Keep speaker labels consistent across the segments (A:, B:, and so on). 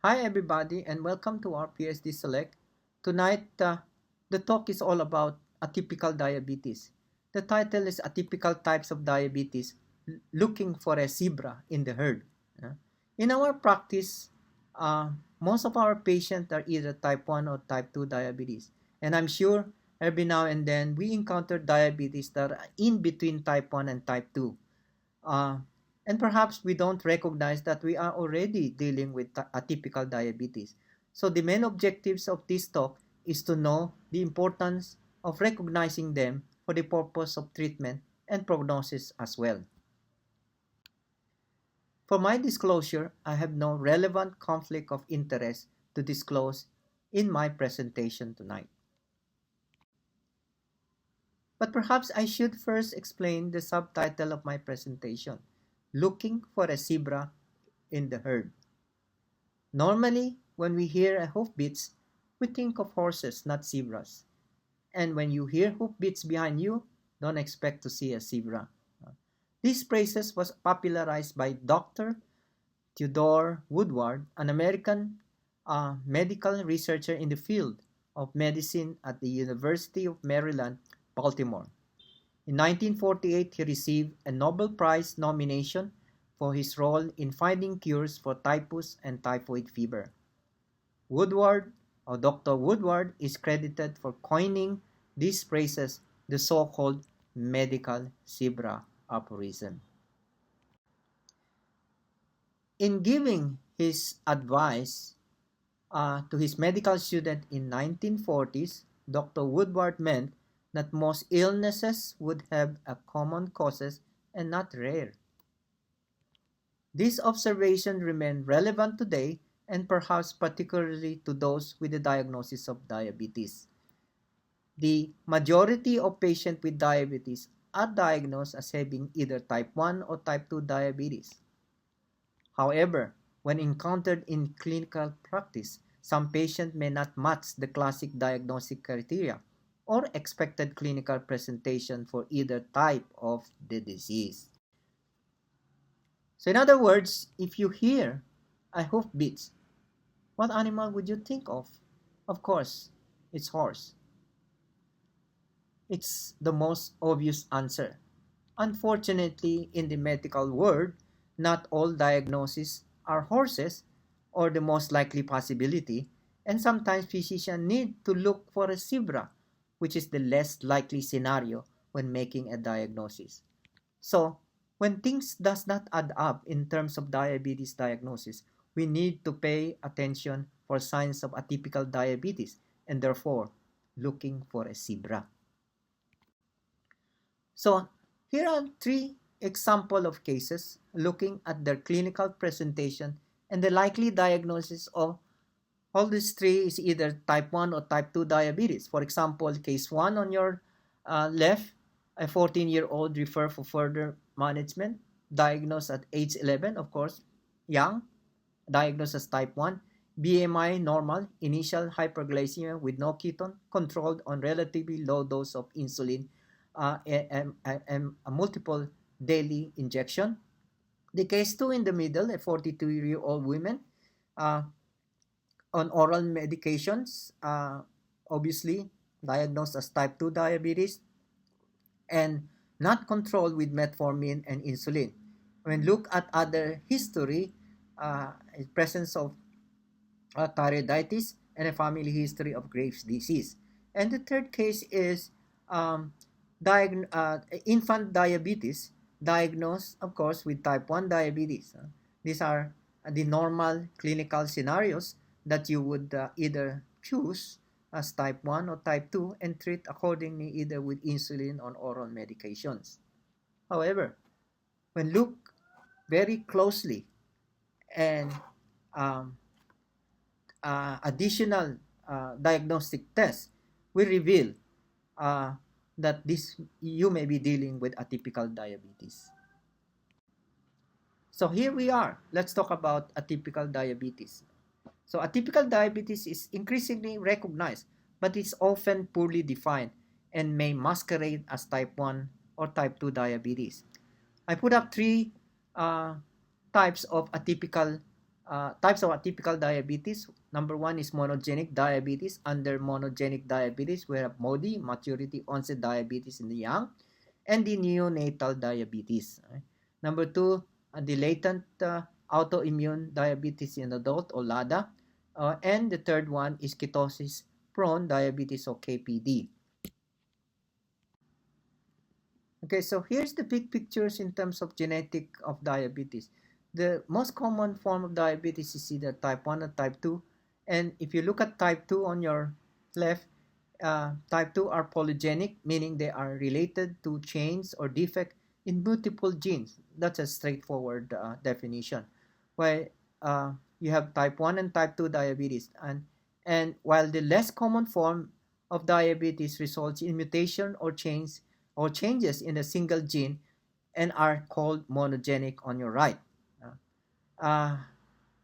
A: Hi everybody and welcome to our PSD SELect. Tonight, the talk is all about atypical diabetes. The title is Atypical Types of Diabetes, Looking for a Zebra in the Herd. In our practice, most of our patients are either type 1 or type 2 diabetes. And I'm sure every now and then we encounter diabetes that are in between type 1 and type 2. Uh, and perhaps we don't recognize that we are already dealing with atypical diabetes. So the main objectives of this talk is to know the importance of recognizing them for the purpose of treatment and prognosis as well. For my disclosure, I have no relevant conflict of interest to disclose in my presentation tonight. But perhaps I should first explain the subtitle of my presentation, Looking for a Zebra in the Herd. Normally, when we hear hoofbeats, we think of horses, not zebras. And when you hear hoofbeats behind you, don't expect to see a zebra. These phrases was popularized by Dr. Theodore Woodward, an American medical researcher in the field of medicine at the University of Maryland, Baltimore. In 1948, he received a Nobel Prize nomination for his role in finding cures for typhus and typhoid fever. Woodward, or Dr. Woodward, is credited for coining these phrases, the so-called medical zebra aphorism. In giving his advice to his medical student in 1940s, Dr. Woodward meant that most illnesses would have a common causes and not rare. This observation remains relevant today and perhaps particularly to those with the diagnosis of diabetes. The majority of patients with diabetes are diagnosed as having either type 1 or type 2 diabetes. However, when encountered in clinical practice, some patients may not match the classic diagnostic criteria or expected clinical presentation for either type of the disease. So in other words, if you hear a hoofbeats, what animal would you think of? Of course, it's horse. It's the most obvious answer. Unfortunately, in the medical world, not all diagnoses are horses or the most likely possibility, and sometimes physicians need to look for a zebra, which is the less likely scenario when making a diagnosis. So, when things does not add up in terms of diabetes diagnosis, we need to pay attention for signs of atypical diabetes and therefore looking for a zebra. So, here are three examples of cases looking at their clinical presentation and the likely diagnosis of all these three is either type 1 or type 2 diabetes. For example, case 1 on your left, a 14-year-old referred for further management, diagnosed at age 11, of course, young, diagnosed as type 1, BMI normal, initial hyperglycemia with no ketone, controlled on relatively low dose of insulin and a multiple daily injection. The case 2 in the middle, a 42-year-old woman on oral medications, obviously diagnosed as type 2 diabetes and not controlled with metformin and insulin. When look at other history, presence of thyroiditis and a family history of Graves' disease. And the third case is infant diabetes, diagnosed, of course, with type 1 diabetes. These are the normal clinical scenarios that you would either choose as type 1 or type 2 and treat accordingly either with insulin or oral medications. However, when look very closely and additional diagnostic tests will reveal that you may be dealing with atypical diabetes. So here we are. Let's talk about atypical diabetes. So atypical diabetes is increasingly recognized, but it's often poorly defined and may masquerade as type 1 or type 2 diabetes. I put up three types of atypical types of atypical diabetes. Number one is monogenic diabetes. Under monogenic diabetes, we have MODY, maturity onset diabetes in the young, and the neonatal diabetes. Number two, the latent autoimmune diabetes in adult, or LADA. And the third one is ketosis prone diabetes, or KPD. Okay, so here's the big pictures in terms of genetic of diabetes. The most common form of diabetes is either type 1 or type 2. And if you look at type 2 on your left, type 2 are polygenic, meaning they are related to change or defect in multiple genes. That's a straightforward definition. While you have type 1 and type 2 diabetes. And while the less common form of diabetes results in mutation or changes in a single gene and are called monogenic on your right. Uh,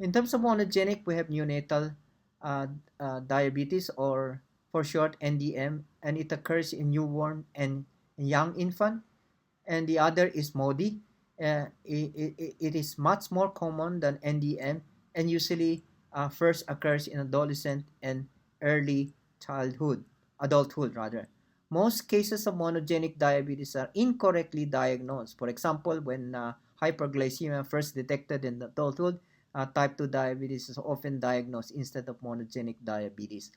A: in terms of monogenic, we have neonatal diabetes, or for short NDM, and it occurs in newborn and young infant. And the other is MODY. It is much more common than NDM, and usually first occurs in adolescent and early adulthood rather. Most cases of monogenic diabetes are incorrectly diagnosed. For example, when hyperglycemia first detected in adulthood, type 2 diabetes is often diagnosed instead of monogenic diabetes.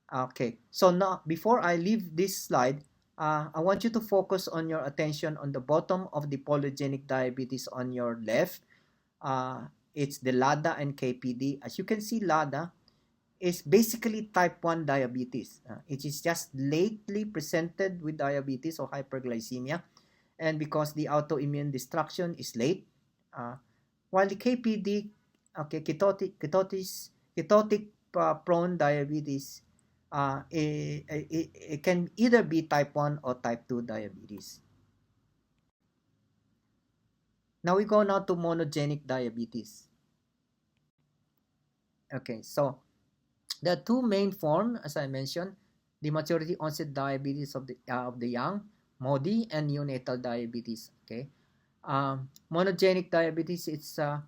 A: Okay, so now before I leave this slide, I want you to focus on your attention on the bottom of the polygenic diabetes on your left. It's the LADA and KPD. As you can see, LADA is basically type 1 diabetes. It is just lately presented with diabetes or hyperglycemia, and because the autoimmune destruction is late. While the KPD, ketotic prone diabetes, it can either be type 1 or type 2 diabetes. Now we go now to monogenic diabetes. Okay, so there are two main forms, as I mentioned: the maturity onset diabetes of the young, MODY, and neonatal diabetes. Okay, monogenic diabetes, it's a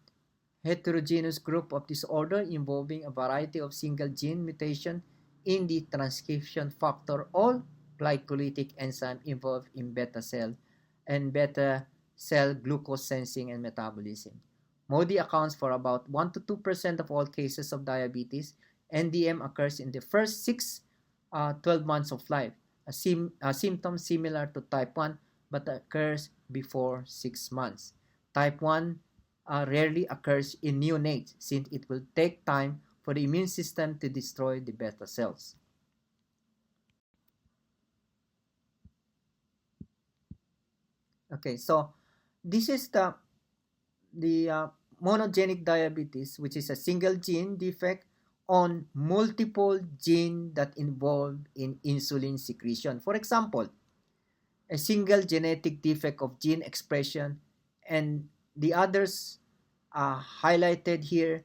A: heterogeneous group of disorder involving a variety of single gene mutation in the transcription factor or glycolytic enzyme involved in beta cell glucose sensing and metabolism. MODY accounts for about 1 to 2% of all cases of diabetes. NDM occurs in the first 12 months of life, a symptom similar to type 1 but occurs before 6 months. Type 1 rarely occurs in neonates since it will take time for the immune system to destroy the beta cells. Okay, so this is the monogenic diabetes, which is a single gene defect on multiple genes that involve in insulin secretion. For example, a single genetic defect of gene expression, and the others highlighted here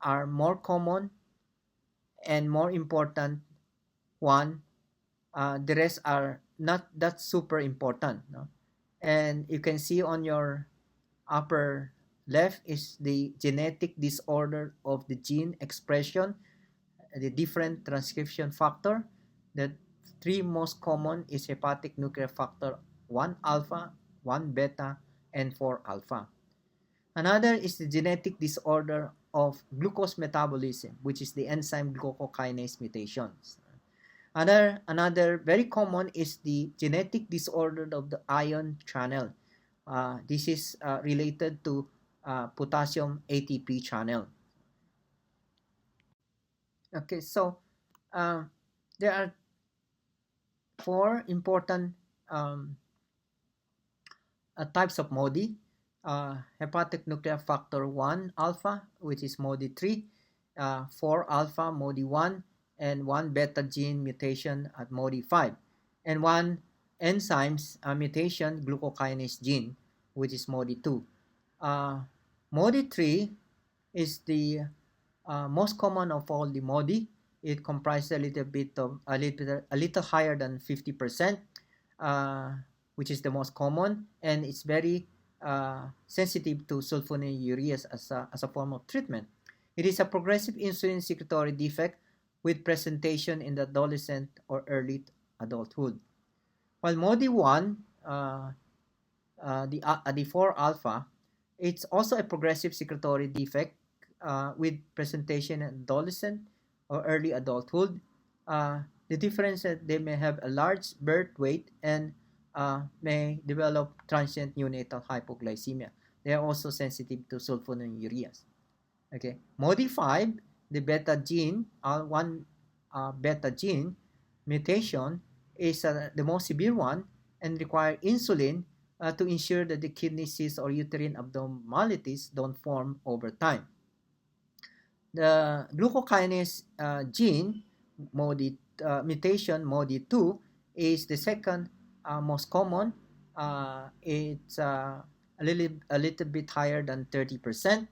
A: are more common and more important. The rest are not that super important. No? And you can see on your upper left is the genetic disorder of the gene expression, the different transcription factor. The three most common is hepatic nuclear factor 1 alpha, 1 beta, and 4 alpha. Another is the genetic disorder of glucose metabolism, which is the enzyme glucokinase mutations. Another very common is the genetic disorder of the ion channel. This is related to potassium ATP channel. Okay, so there are 4 important types of MODY. Hepatic nuclear factor 1 alpha, which is MODY 3, 4 alpha MODY 1, and 1 beta gene mutation at MODY 5, and 1 enzymes mutation glucokinase gene, which is MODY 2. MODY 3 is the most common of all the MODY. It comprises a little higher than 50%, which is the most common, and it's very sensitive to sulfonylureas as a form of treatment. It is a progressive insulin secretory defect with presentation in the adolescent or early adulthood. While MODY1, the 4 alpha, it's also a progressive secretory defect with presentation in adolescent or early adulthood. The difference is that they may have a large birth weight and may develop transient neonatal hypoglycemia. They are also sensitive to sulfonylureas. Okay, modify the beta gene, one beta gene mutation is the most severe one and require insulin to ensure that the kidney cysts or uterine abnormalities don't form over time. The glucokinase gene mutation MODY2 is the second most common. It's a little bit higher than 30%.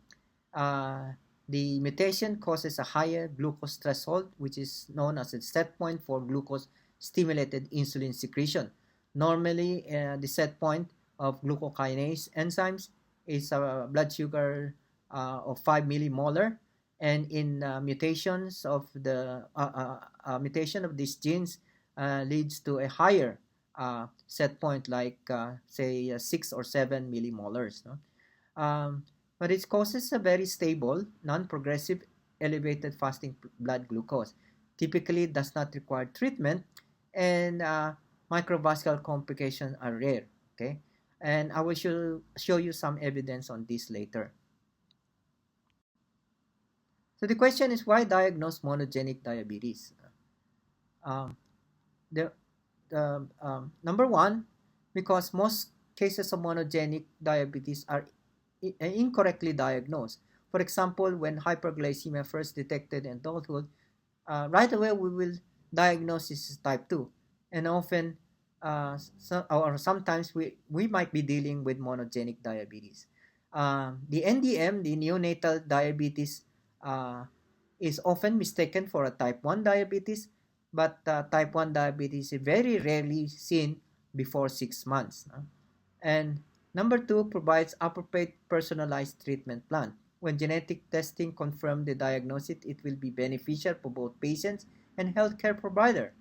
A: The mutation causes a higher glucose threshold, which is known as a set point for glucose-stimulated insulin secretion. Normally, the set point of glucokinase enzymes is a blood sugar of 5 millimolar, and in mutations of the mutation of these genes leads to a higher set point, like say 6 or 7 millimolars. No? But it causes a very stable, non-progressive, elevated fasting blood glucose. Typically does not require treatment, and microvascular complications are rare. Okay, and I will show you some evidence on this later. So the question is, why diagnose monogenic diabetes? Number one, because most cases of monogenic diabetes are incorrectly diagnosed. For example, when hyperglycemia first detected in adulthood, right away we will diagnose this as type 2. And often, or sometimes we might be dealing with monogenic diabetes. The NDM, the neonatal diabetes, is often mistaken for a type 1 diabetes, but type 1 diabetes is very rarely seen before 6 months. And number 2, provides appropriate personalized treatment plan. When genetic testing confirms the diagnosis, it will be beneficial for both patients and healthcare provider.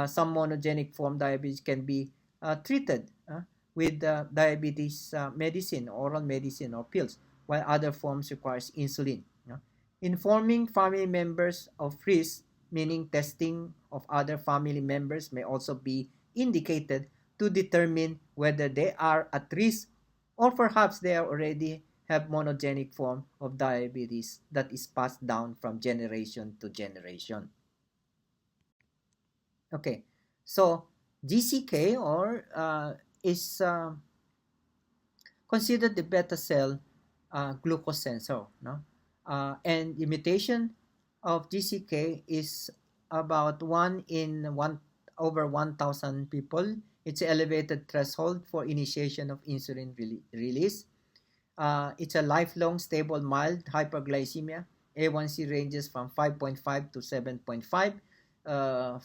A: Some monogenic form diabetes can be treated with diabetes medicine, oral medicine, or pills, while other forms requires insulin. Informing family members of risk, meaning testing of other family members, may also be indicated to determine whether they are at risk or perhaps they already have monogenic form of diabetes that is passed down from generation to generation. Okay, so GCK is considered the beta cell glucose sensor, no? And the mutation of GCK is about 1 in 1 over 1,000 people. It's an elevated threshold for initiation of insulin release. It's a lifelong stable mild hyperglycemia. A1C ranges from 5.5 to 7.5.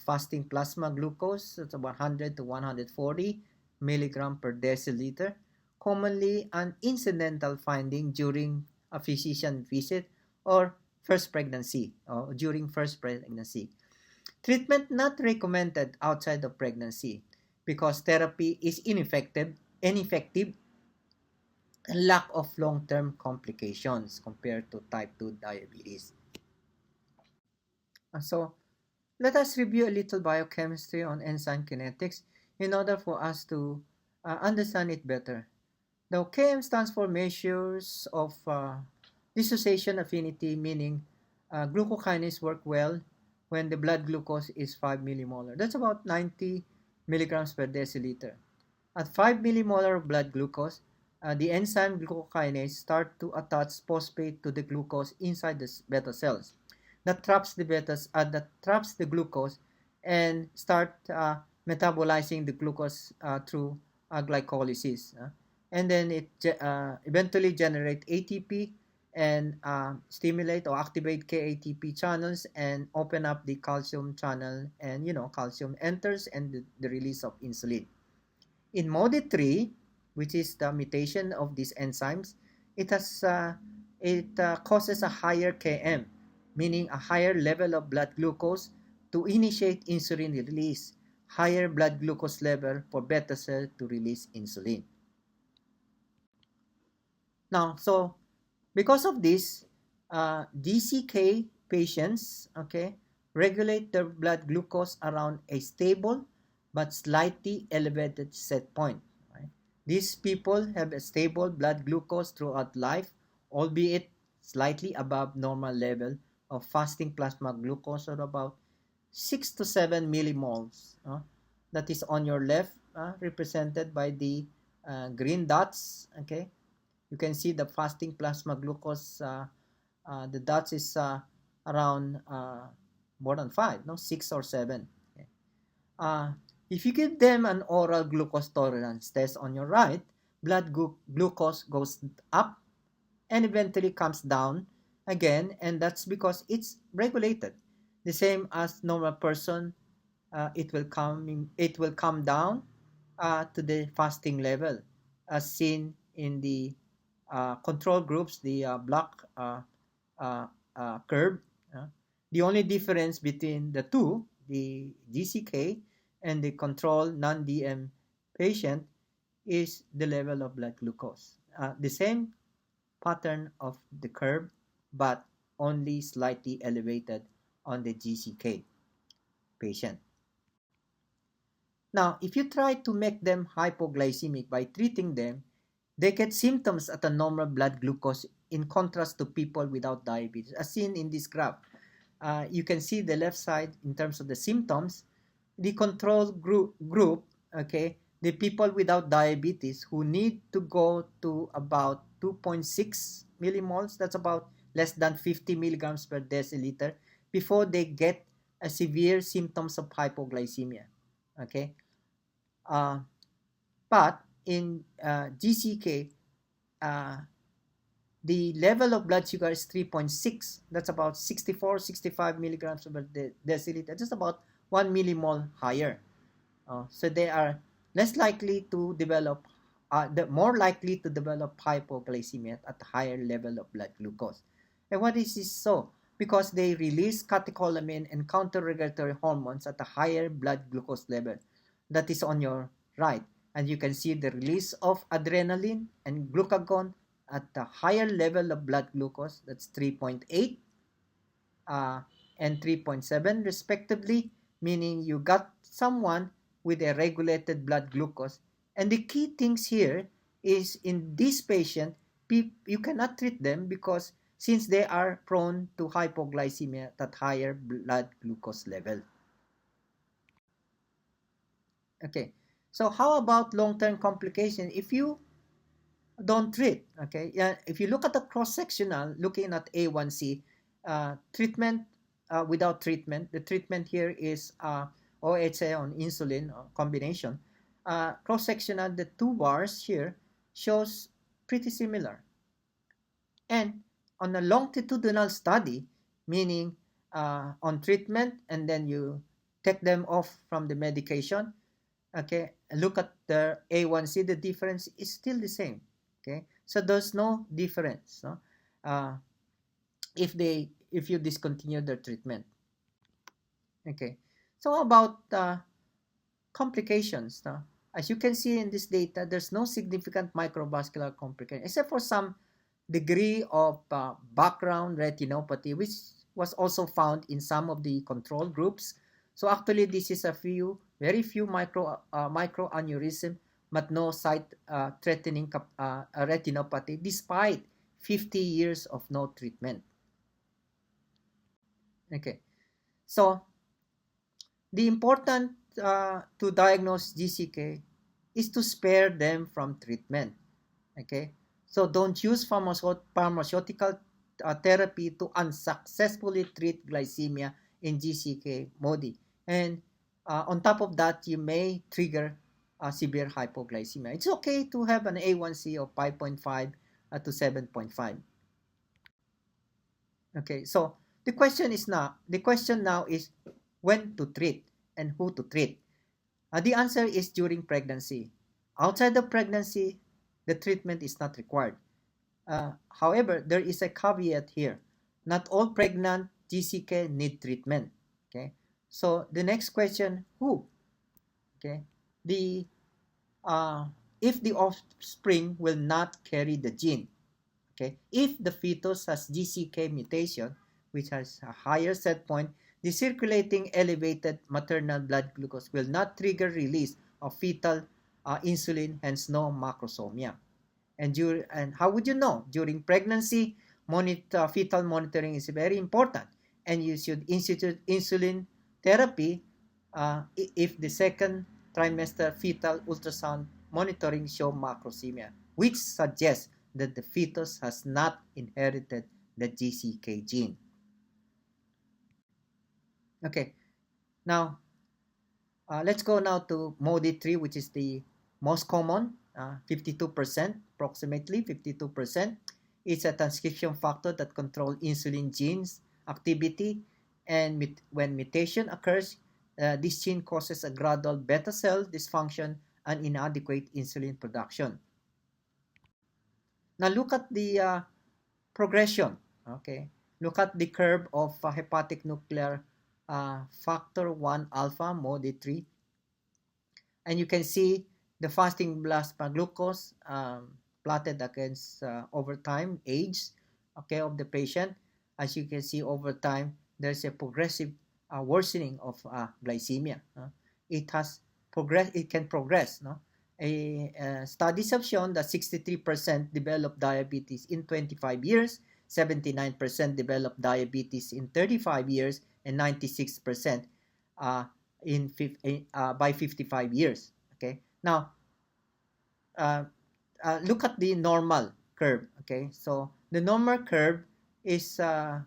A: Fasting plasma glucose, it's about 100 to 140 milligram per deciliter. Commonly an incidental finding during a physician visit or first pregnancy, or during first pregnancy. Treatment not recommended outside of pregnancy because therapy is ineffective and lack of long-term complications compared to type 2 diabetes. So let us review a little biochemistry on enzyme kinetics in order for us to understand it better. Now, KM stands for measures of dissociation affinity, meaning glucokinase work well when the blood glucose is 5 millimolar. That's about 90 milligrams per deciliter. At 5 millimolar of blood glucose, the enzyme glucokinase start to attach phosphate to the glucose inside the beta cells. That traps the glucose and start metabolizing the glucose through glycolysis. And then it eventually generate ATP and stimulate or activate KATP channels and open up the calcium channel, and calcium enters and the release of insulin. In MODY3, which is the mutation of these enzymes, it has it causes a higher Km, meaning a higher level of blood glucose to initiate insulin release, higher blood glucose level for beta cell to release insulin. Now, so because of this, DCK patients, okay, regulate their blood glucose around a stable but slightly elevated set point. Right? These people have a stable blood glucose throughout life, albeit slightly above normal level of fasting plasma glucose or about 6 to 7 millimoles. That is on your left, represented by the green dots. Okay, you can see the fasting plasma glucose. The dots is around more than 5, no, 6 or 7. Okay. If you give them an oral glucose tolerance test on your right, blood glucose goes up and eventually comes down again, and that's because it's regulated. The same as normal person, it will come down to the fasting level, as seen in the control groups, the black uh, curve. Uh, the only difference between the two, the GCK and the control non-DM patient, is the level of blood glucose. The same pattern of the curve, but only slightly elevated on the GCK patient. Now, if you try to make them hypoglycemic by treating them, they get symptoms at a normal blood glucose, in contrast to people without diabetes. As seen in this graph, you can see the left side in terms of the symptoms. The control group, okay, the people without diabetes who need to go to about 2.6 millimoles, that's about less than 50 milligrams per deciliter, before they get a severe symptoms of hypoglycemia. Okay, uh, but in GCK, uh, the level of blood sugar is 3.6. That's about 64, 65 milligrams per deciliter, just about 1 millimole higher. So they are less likely to develop, more likely to develop hypoglycemia at a higher level of blood glucose. And what is this so? Because they release catecholamine and counter-regulatory hormones at a higher blood glucose level. That is on your right. And you can see the release of adrenaline and glucagon at a higher level of blood glucose. That's 3.8 uh, and 3.7 respectively, meaning you got someone with a regulated blood glucose. And the key things here is, in this patient, you cannot treat them because since they are prone to hypoglycemia at higher blood glucose level. Okay, so how about long-term complication if you don't treat? Okay, yeah, if you look at the cross-sectional, looking at A1C, treatment without treatment, the treatment here is OHA on insulin combination. Cross-sectional, the two bars here shows pretty similar. And on a longitudinal study, meaning on treatment and then you take them off from the medication, okay, look at the A1C, the difference is still the same. Okay, so there's no difference, no? If you discontinue their treatment. Okay, so how about complications, no? As you can see in this data, there's no significant microvascular complication except for some degree of background retinopathy, which was also found in some of the control groups. So actually, this is very few microaneurysm, but no sight-threatening retinopathy, despite 50 years of no treatment. Okay, so the important to diagnose GCK is to spare them from treatment. Okay, so don't use pharmaceutical therapy to unsuccessfully treat glycemia in GCK MODY. And on top of that, you may trigger severe hypoglycemia. It's okay to have an A1C of 5.5 to 7.5. Okay, so the question now is when to treat and who to treat. The answer is during pregnancy. Outside of pregnancy, the treatment is not required. However, there is a caveat here. Not all pregnant GCK need treatment. Okay. So the next question, who? Okay. The if the offspring will not carry the gene. Okay. If the fetus has GCK mutation, which has a higher set point, the circulating elevated maternal blood glucose will not trigger release of fetal insulin, hence no macrosomia. And how would you know? During pregnancy, fetal monitoring is very important, and you should institute insulin therapy if the second trimester fetal ultrasound monitoring show macrosemia, which suggests that the fetus has not inherited the GCK gene. Okay, now let's go now to MODY3, which is the most common, 52%, approximately 52%. It's a transcription factor that controls insulin genes activity, and when mutation occurs, this gene causes a gradual beta cell dysfunction and inadequate insulin production. Now look at the progression. Okay, look at the curve of hepatic nuclear factor 1 alpha MODY3, and you can see the fasting plasma glucose plotted against over time age, okay, of the patient. As you can see, over time there's a progressive worsening of glycemia. It can progress, no? Studies have shown that 63% develop diabetes in 25 years, 79% develop diabetes in 35 years, and 96% uh, by 55 years. Okay, now look at the normal curve. Okay, so the normal curve is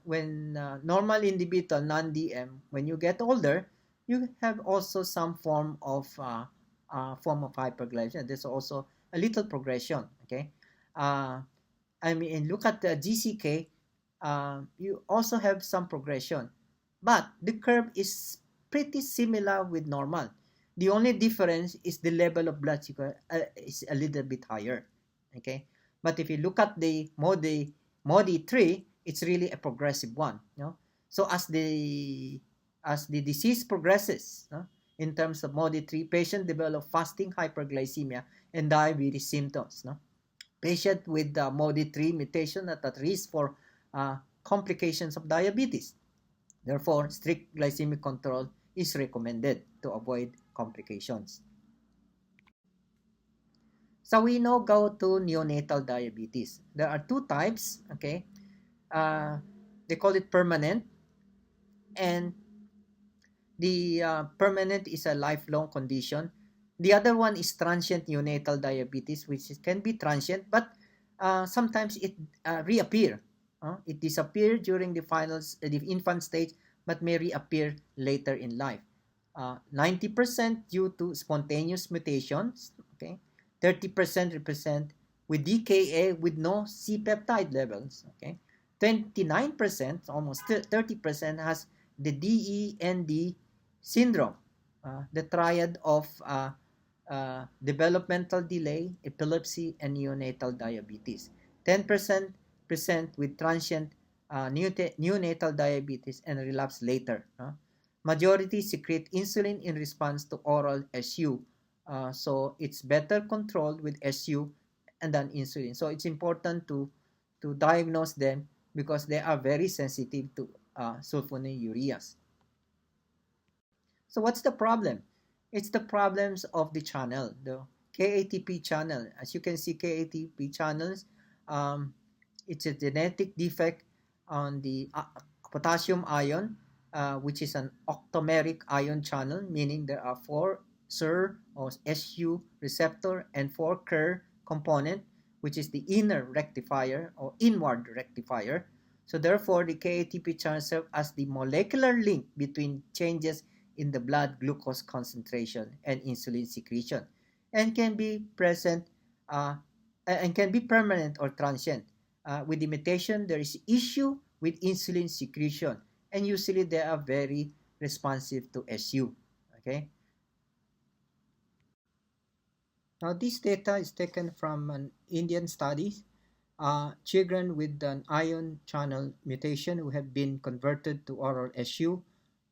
A: when normal individual non-DM, when you get older, you have also some form of hyperglycemia. There's also a little progression. Okay, I mean, look at the GCK. You also have some progression, but the curve is pretty similar with normal. The only difference is the level of blood sugar is a little bit higher. Okay, but if you look at the MODY 3, it's really a progressive one. You know? So as the disease progresses, in terms of MODY 3, patient develop fasting hyperglycemia and diabetes symptoms. No? Patient with MODY 3 mutation at risk for complications of diabetes. Therefore, strict glycemic control is recommended to avoid complications. So we now go to neonatal diabetes. There are two types, okay? They call it permanent, and the permanent is a lifelong condition. The other one is transient neonatal diabetes, which can be transient, but sometimes it reappear. It disappears during the infant stage, but may reappear later in life. 90% due to spontaneous mutations. Okay, 30% represent with DKA with no C-peptide levels. Okay, 29%, almost 30%, has the DEND syndrome, the triad of developmental delay, epilepsy, and neonatal diabetes. 10% present with transient neonatal diabetes and relapse later. Majority secrete insulin in response to oral SU. So it's better controlled with SU and than insulin. So it's important to diagnose them because they are very sensitive to sulfonylureas. So what's the problem? It's the problems of the channel, the KATP channel. As you can see, KATP channels, it's a genetic defect on the potassium ion, which is an octameric ion channel, meaning there are 4 SIR or SU receptor and 4 KER component, which is the inner rectifier or inward rectifier. So therefore, the KATP channel serves as the molecular link between changes in the blood glucose concentration and insulin secretion, and can be present and can be permanent or transient. With the mutation, there is issue with insulin secretion, and usually they are very responsive to SU. Okay. Now this data is taken from an Indian study children with an ion channel mutation who have been converted to oral SU.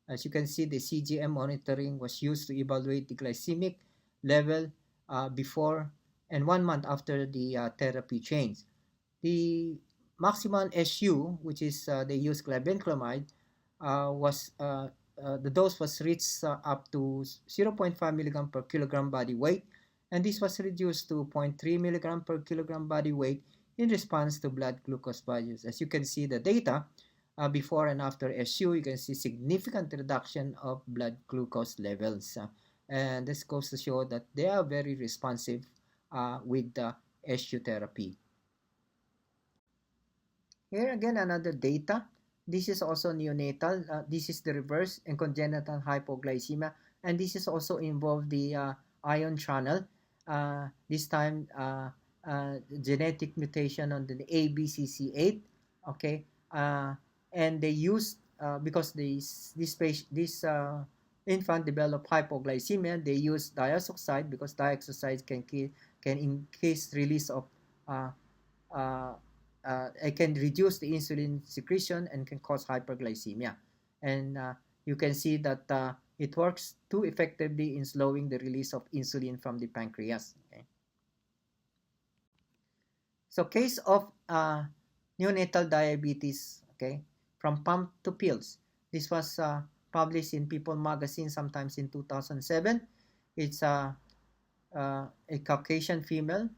A: As you can see, the CGM monitoring was used to evaluate the glycemic level before and 1 month after the therapy change. The maximum SU, which is they use glibenclamide, was the dose was reached up to 0.5 milligram per kilogram body weight, and this was reduced to 0.3 milligram per kilogram body weight in response to blood glucose values. As you can see the data before and after SU, you can see significant reduction of blood glucose levels. And this goes to show that they are very responsive with the SU therapy. Here again, another data. This is also neonatal. This is the reverse and congenital hypoglycemia. And this is also involved the ion channel. This time, genetic mutation on the ABCC8. Okay. And they used, because this infant developed hypoglycemia, they use diazoxide because diazoxide can increase release of uh, it can reduce the insulin secretion and can cause hyperglycemia. And you can see that it works too effectively in slowing the release of insulin from the pancreas. Okay? So case of neonatal diabetes, okay, from pump to pills. This was published in People magazine sometimes in 2007. It's a Caucasian female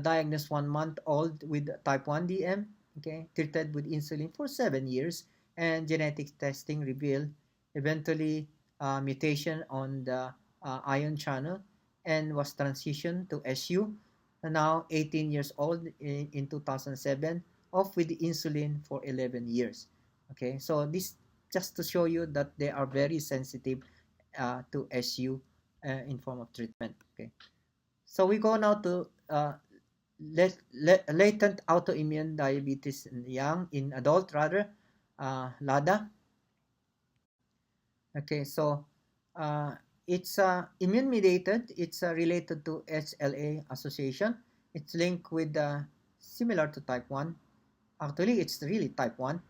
A: diagnosed 1 month old with type 1 DM, okay, treated with insulin for 7 years, and genetic testing revealed eventually mutation on the ion channel and was transitioned to SU. Now 18 years old in 2007, off with the insulin for 11 years. Okay, so this just to show you that they are very sensitive to SU in form of treatment. Okay. So we go now to latent autoimmune diabetes in adult rather, LADA. Okay, so it's immune mediated. It's related to HLA association. It's linked with similar to type 1. Actually, it's really type 1.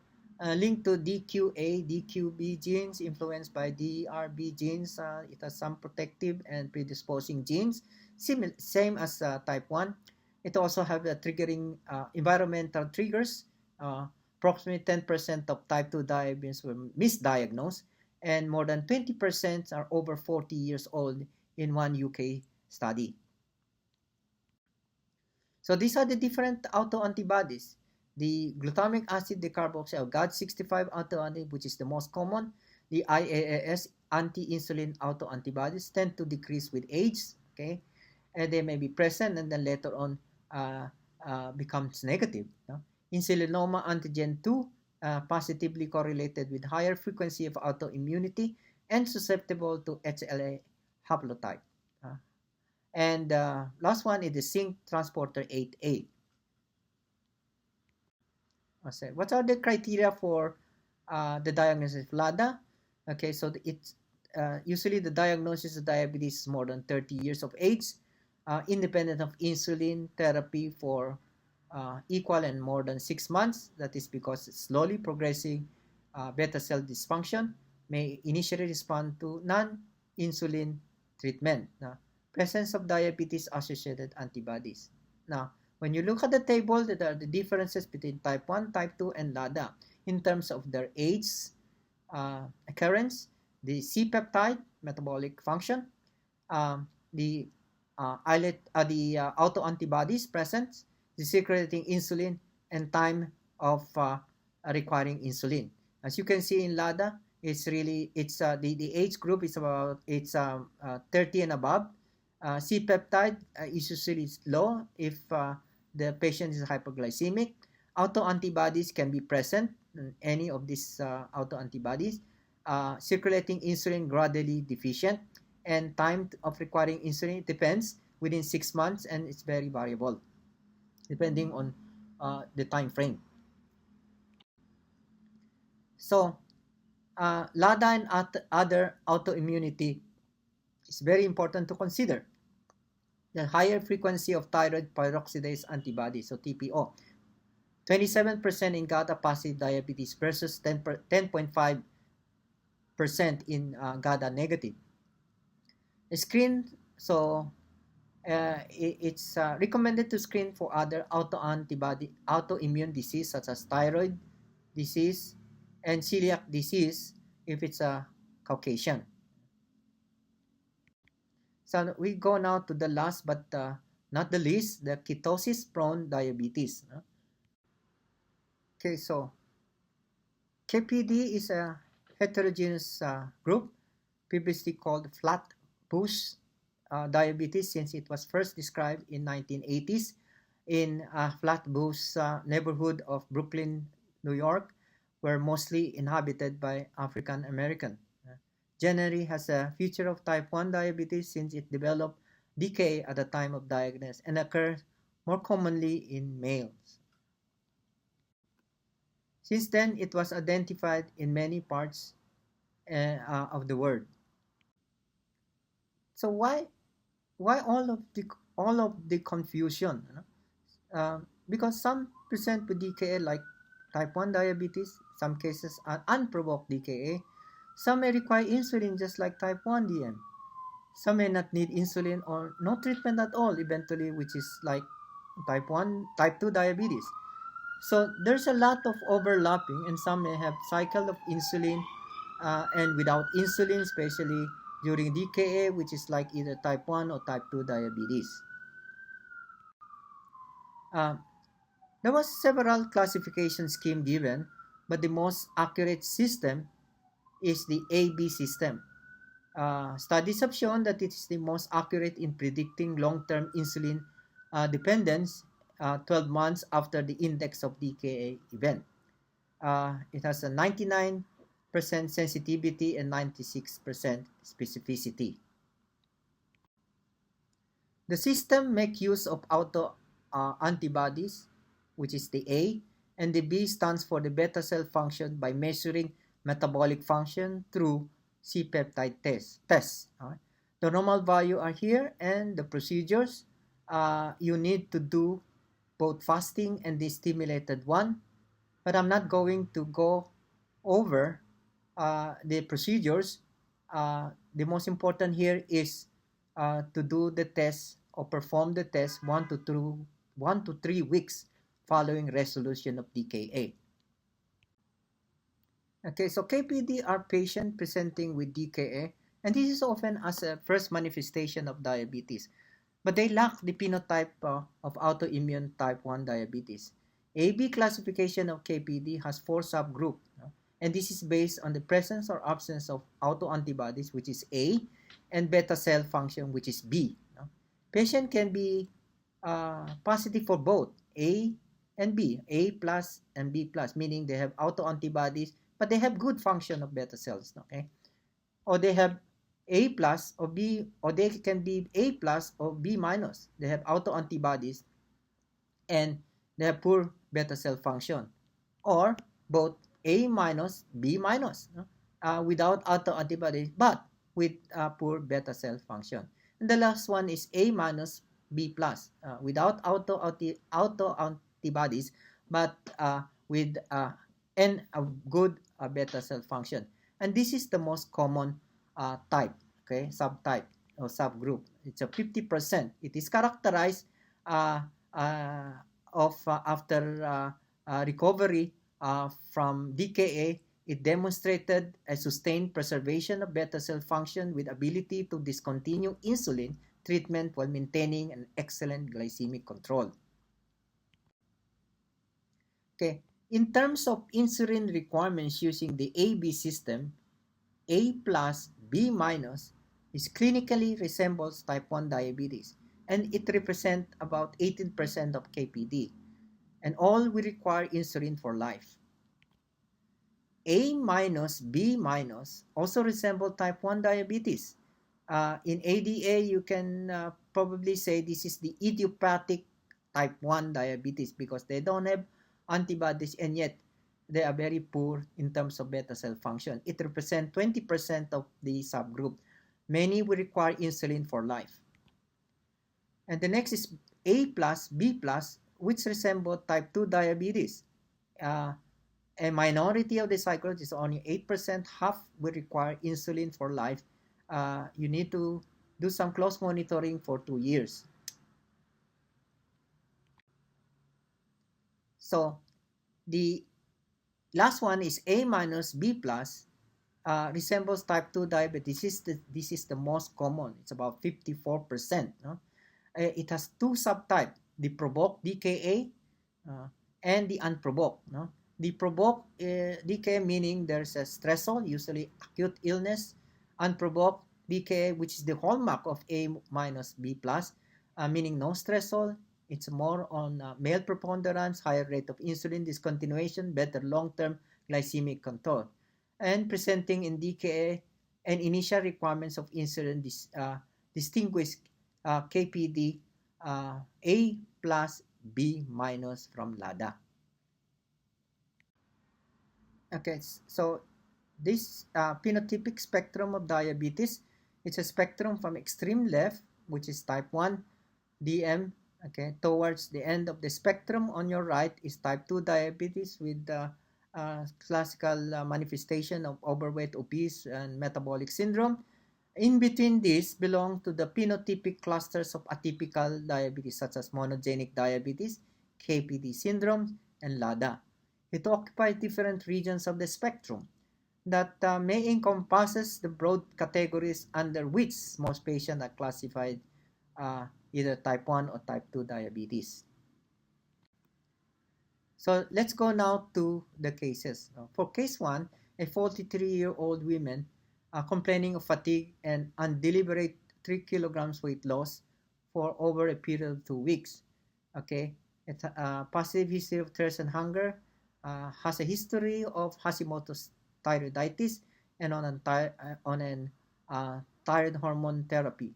A: Linked to DQA, DQB genes influenced by DRB genes. It has some protective and predisposing genes, same as type 1. It also have triggering environmental triggers. Approximately 10% of type 2 diabetes were misdiagnosed, and more than 20% are over 40 years old in one UK study. So these are the different autoantibodies. The glutamic acid decarboxyl GAD65 autoantibody, which is the most common. The IAAS anti-insulin autoantibodies tend to decrease with age, okay? And they may be present and then later on becomes negative. No? Insulinoma antigen 2 positively correlated with higher frequency of autoimmunity and susceptible to HLA haplotype. And last one is the zinc transporter 8A. What are the criteria for the diagnosis of LADA? Okay, so it's usually the diagnosis of diabetes is more than 30 years of age, independent of insulin therapy for equal and more than 6 months. That is because it's slowly progressing beta cell dysfunction, may initially respond to non-insulin treatment. Presence of diabetes associated antibodies. Now, when you look at the table, there are the differences between type 1, type 2, and LADA in terms of their age, occurrence, the C-peptide, metabolic function, the autoantibodies present, the circulating insulin, and time of requiring insulin. As you can see in LADA, the age group is about 30 and above. C-peptide is usually low if the patient is hyperglycemic. Autoantibodies can be present, any of these autoantibodies. Circulating insulin gradually deficient, and time of requiring insulin depends within 6 months, and it's very variable depending on the time frame. So LADA and other autoimmunity is very important to consider. The higher frequency of thyroid peroxidase antibodies, so TPO, 27% in GADA positive diabetes versus 10.5% in GADA negative. Screen, so it's recommended to screen for other autoimmune disease such as thyroid disease and celiac disease if it's a Caucasian. So we go now to the last but not the least, the ketosis-prone diabetes. Okay, so KPD is a heterogeneous group, previously called flatbush diabetes, since it was first described in 1980s in Flatbush neighborhood of Brooklyn, New York, were mostly inhabited by African American. Generally has a feature of type 1 diabetes since it developed DKA at the time of diagnosis and occurs more commonly in males. Since then, it was identified in many parts of the world. So why all of the confusion? Because some present with DKA like type 1 diabetes, some cases are unprovoked DKA, some may require insulin just like type 1 DM, some may not need insulin or no treatment at all eventually, which is like type 2 diabetes. So there's a lot of overlapping, and some may have cycle of insulin and without insulin, especially during DKA, which is like either type 1 or type 2 diabetes. There was several classification scheme given, but the most accurate system is the AB system. Studies have shown that it is the most accurate in predicting long-term insulin dependence 12 months after the index of DKA event. It has a 99% sensitivity and 96% specificity. The system makes use of auto antibodies, which is the A, and the B stands for the beta cell function by measuring metabolic function through C-peptide tests. The normal value are here, and the procedures you need to do both fasting and the stimulated one, but I'm not going to go over the procedures. The most important here is to do the test or perform the test 1 to 3 weeks following resolution of DKA. Okay, so KPD are patients presenting with DKA, and this is often as a first manifestation of diabetes, but they lack the phenotype of autoimmune type 1 diabetes. AB classification of KPD has 4 subgroups, and this is based on the presence or absence of autoantibodies, which is A, and beta cell function, which is B. Patient can be positive for both A and B, A plus and B plus, meaning they have autoantibodies, but they have good function of beta cells, okay? Or they have A plus or B, or they can be A plus or B minus. They have autoantibodies and they have poor beta cell function, or both A minus, B minus, without autoantibodies, but with poor beta cell function. And the last one is A minus, B plus, without autoantibodies, but with and a good beta cell function. And this is the most common type, okay, subtype or subgroup. It's a 50%. It is characterized after recovery from DKA. It demonstrated a sustained preservation of beta cell function with ability to discontinue insulin treatment while maintaining an excellent glycemic control. Okay, in terms of insulin requirements using the AB system, A plus B minus is clinically resembles type 1 diabetes, and it represents about 18% of KPD, and all will require insulin for life. A minus, B minus also resemble type 1 diabetes. In ADA, you can probably say this is the idiopathic type 1 diabetes because they don't have antibodies and yet they are very poor in terms of beta cell function. It represents 20% of the subgroup. Many will require insulin for life. And the next is A plus, B plus, which resemble type 2 diabetes. Uh, a minority of the psychologists, only 8%, half will require insulin for life. You need to do some close monitoring for 2 years. So the last one is A minus B plus, resembles type 2 diabetes. This is the most common. It's about 54%. No? It has two subtypes, the provoked DKA and the unprovoked. No? The provoked DKA meaning there's a stressor, usually acute illness. Unprovoked DKA, which is the hallmark of A minus B plus, meaning no stressor. It's more on male preponderance, higher rate of insulin discontinuation, better long-term glycemic control, and presenting in DKA and initial requirements of insulin distinguish KPD A plus B minus from LADA. Okay, so this phenotypic spectrum of diabetes, it's a spectrum from extreme left, which is type 1 DM, okay, towards the end of the spectrum on your right is type 2 diabetes with the classical manifestation of overweight, obese, and metabolic syndrome. In between these belong to the phenotypic clusters of atypical diabetes such as monogenic diabetes, KPD syndrome, and LADA. It occupies different regions of the spectrum that may encompasses the broad categories under which most patients are classified either type 1 or type 2 diabetes. So let's go now to the cases. For case 1, a 43-year-old woman complaining of fatigue and undeliberate 3 kilograms weight loss for over a period of 2 weeks. Okay, it's a positive history of thirst and hunger, has a history of Hashimoto's thyroiditis, and on an thyroid hormone therapy.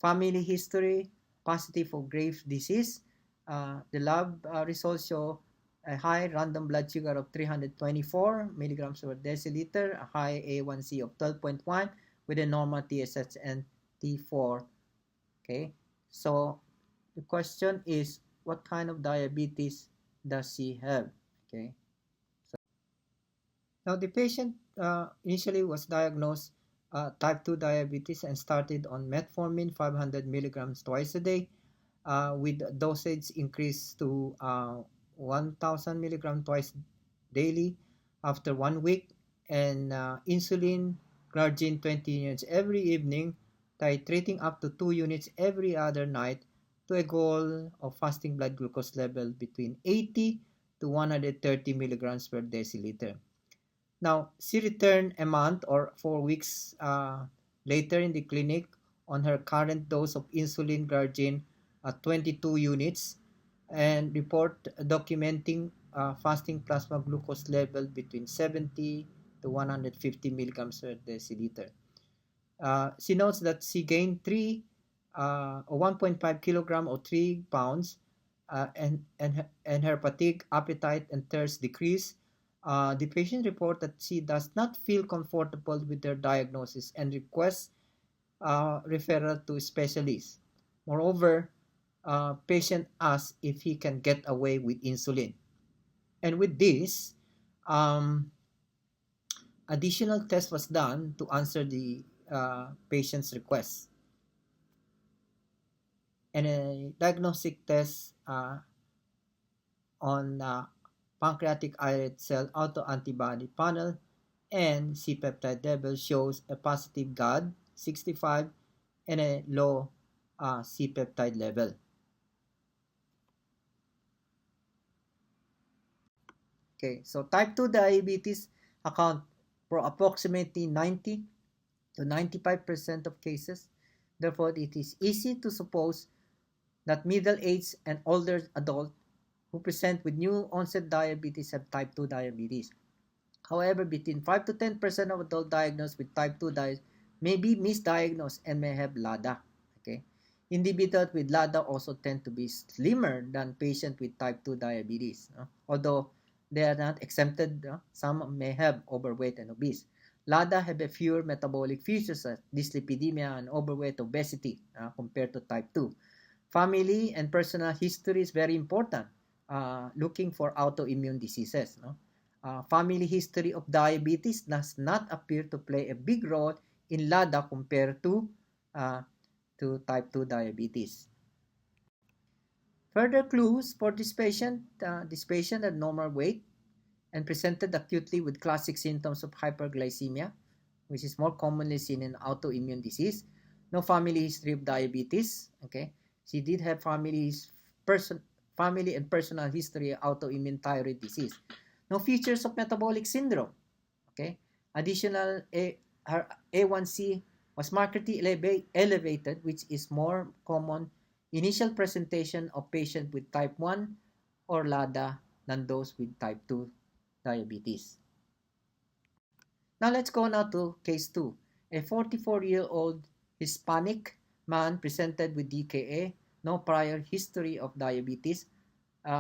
A: Family history, positive for Graves' disease. The lab results show a high random blood sugar of 324 milligrams per deciliter, a high A1C of 12.1 with a normal TSH and T4. Okay, so the question is, what kind of diabetes does she have? Okay, so now the patient initially was diagnosed type 2 diabetes and started on metformin 500 milligrams twice a day, with dosage increased to 1000 milligrams twice daily after 1 week, and insulin glargine 20 units every evening, titrating up to 2 units every other night to a goal of fasting blood glucose level between 80 to 130 milligrams per deciliter. Now, she returned a month or 4 weeks later in the clinic on her current dose of insulin glargine at 22 units and report documenting fasting plasma glucose level between 70 to 150 milligrams per deciliter. She notes that she gained 1.5 kilogram or 3 pounds, and her fatigue, appetite, and thirst decreased. The patient reports that she does not feel comfortable with her diagnosis and requests referral to specialists. Moreover, patient asks if he can get away with insulin. And with this, additional test was done to answer the patient's request. And a diagnostic test on pancreatic islet cell autoantibody panel and C-peptide level shows a positive GAD 65 and a low C-peptide level. Okay, so type 2 diabetes account for approximately 90 to 95% of cases. Therefore, it is easy to suppose that middle-aged and older adults who present with new onset diabetes have type 2 diabetes. However, between 5 to 10% of adults diagnosed with type 2 diabetes may be misdiagnosed and may have LADA. Okay? Individuals with LADA also tend to be slimmer than patients with type 2 diabetes. Although they are not exempted, some may have overweight and obese. LADA have a fewer metabolic features such as dyslipidemia and overweight obesity compared to type 2. family and personal history is very important. Looking for autoimmune diseases. No? Family history of diabetes does not appear to play a big role in LADA compared uh, to type 2 diabetes. Further clues for this patient had normal weight and presented acutely with classic symptoms of hyperglycemia, which is more commonly seen in autoimmune disease. No family history of diabetes. Okay, she did have family and personal history of autoimmune thyroid disease. No features of metabolic syndrome. Okay, additional her A1C was markedly elevated, which is more common initial presentation of patient with type 1 or LADA than those with type 2 diabetes. Now let's go now to case 2. A 44-year-old Hispanic man presented with DKA, no prior history of diabetes.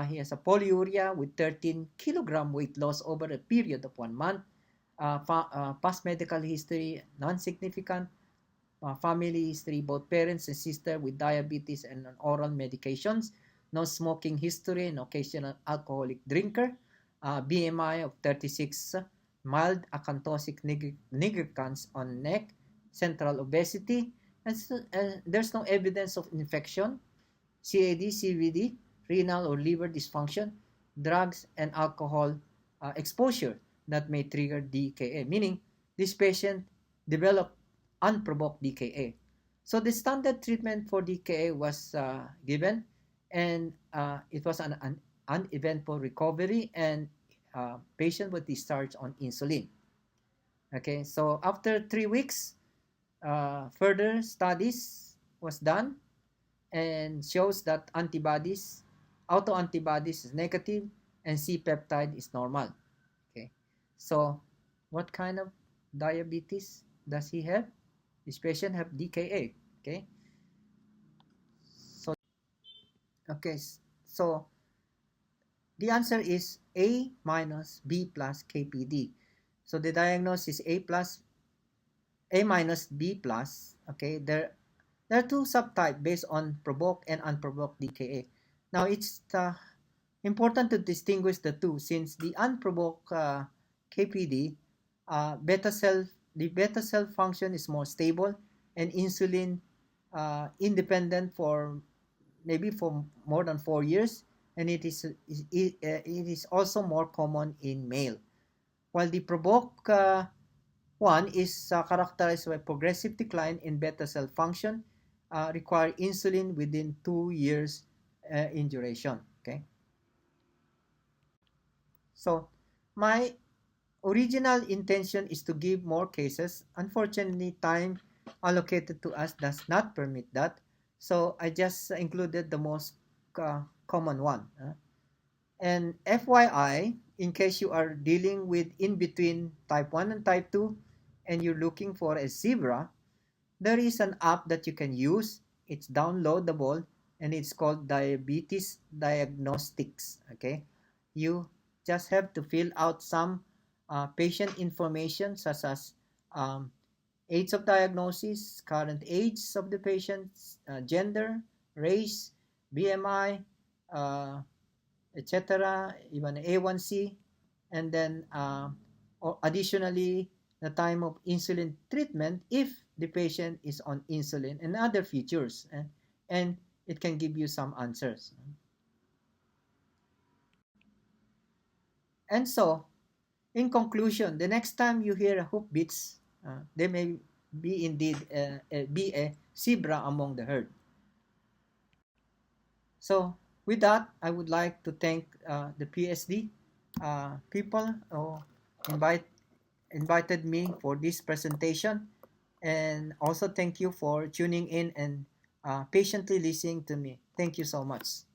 A: He has a polyuria with 13 kilogram weight loss over a period of 1 month. Past medical history, non-significant. Family history, both parents and sister with diabetes and on oral medications. No smoking history, an occasional alcoholic drinker. BMI of 36, mild acanthosis nigricans on neck, central obesity, and there's no evidence of infection, CAD, CVD, renal or liver dysfunction, drugs and alcohol exposure that may trigger DKA, meaning this patient developed unprovoked DKA. So the standard treatment for DKA was given, and it was an uneventful recovery, and patient was discharged on insulin. Okay, so after 3 weeks, further studies was done and shows that autoantibodies is negative and C-peptide is normal. Okay, so what kind of diabetes does he have? This patient have DKA. Okay, so so the answer is A minus B plus KPD. So the diagnosis is A minus B plus. Okay, there are two subtypes based on provoked and unprovoked DKA. Now it's important to distinguish the two, since the unprovoked KPD, the beta cell function is more stable and insulin independent for maybe for more than 4 years, and it is also more common in male. While the provoked one is characterized by progressive decline in beta cell function, require insulin within 2 years in duration. Okay. So my original intention is to give more cases. Unfortunately, time allocated to us does not permit that. So I just included the most common one. And FYI, in case you are dealing with in between type 1 and type 2 and you're looking for a zebra, there is an app that you can use. It's downloadable and it's called Diabetes Diagnostics. Okay, you just have to fill out some patient information such as age of diagnosis, current age of the patient, gender, race, BMI, etc., even A1C, and then additionally the time of insulin treatment if the patient is on insulin, and other features, and it can give you some answers. And so, in conclusion, the next time you hear hoofbeats, they may be indeed be a zebra among the herd. So, with that, I would like to thank the PSD people who invited me for this presentation, and also thank you for tuning in and patiently listening to me. Thank you so much.